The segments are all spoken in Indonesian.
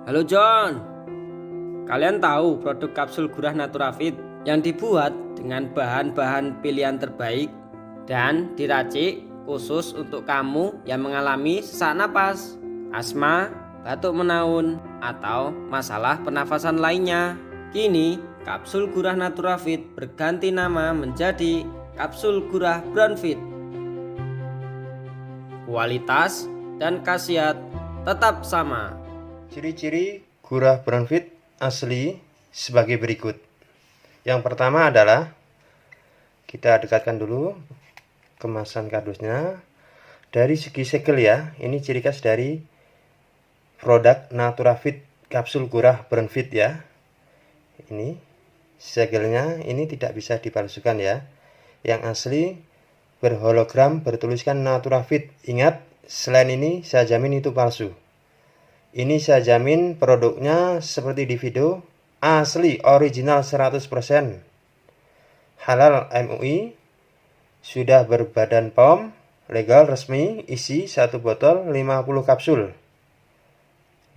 Halo John, kalian tahu produk kapsul Gurah Naturafit yang dibuat dengan bahan-bahan pilihan terbaik dan diracik khusus untuk kamu yang mengalami sesak napas, asma, batuk menaun, atau masalah pernafasan lainnya. Kini, kapsul Gurah Naturafit berganti nama menjadi kapsul Gurah Brownfit. Kualitas dan khasiat tetap sama. Ciri-ciri gurah Brownfit asli sebagai berikut. Yang pertama adalah kita dekatkan dulu kemasan kardusnya. Dari segi segel ya, ini ciri khas dari produk Naturafit kapsul gurah Brownfit ya. Ini segelnya ini tidak bisa dipalsukan ya. Yang asli berhologram bertuliskan Naturafit. Ingat, selain ini saya jamin itu palsu. Ini saya jamin produknya seperti di video, asli, original 100%. Halal MUI, sudah berbadan POM, legal resmi, isi 1 botol 50 kapsul.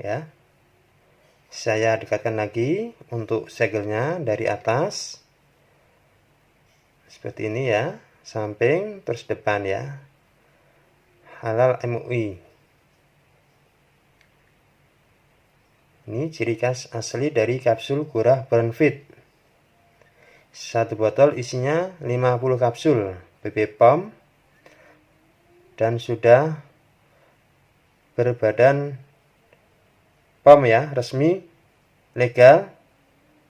Ya. Saya dekatkan lagi untuk segelnya dari atas. Seperti ini ya, samping terus depan ya. Halal MUI. Ini ciri khas asli dari kapsul gurah Brownfit. 1 botol isinya 50 kapsul BB POM dan sudah berbadan POM ya, resmi, legal,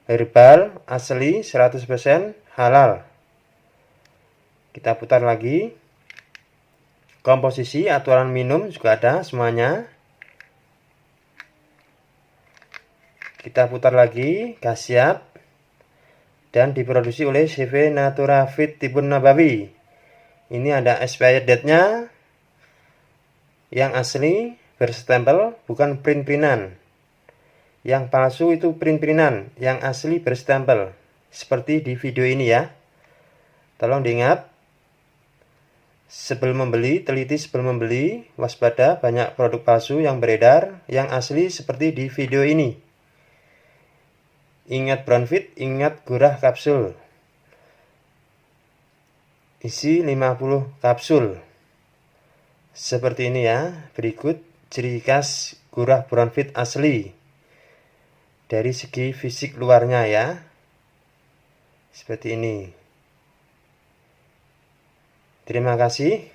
herbal, asli, 100% halal. Kita putar lagi. Komposisi, aturan minum juga ada semuanya. Kita putar lagi, khasiat, dan diproduksi oleh CV Naturafit Tibun Nabawi. Ini ada expired date-nya, yang asli berstempel, bukan print-printan. Yang palsu itu print-printan, yang asli berstempel. Seperti di video ini ya. Tolong diingat, sebelum membeli, teliti sebelum membeli, waspada banyak produk palsu yang beredar, yang asli seperti di video ini. Ingat Brownfit, ingat gurah kapsul. Isi 50 kapsul. Seperti ini ya. Berikut ciri khas gurah Brownfit asli. Dari segi fisik luarnya ya. Seperti ini. Terima kasih.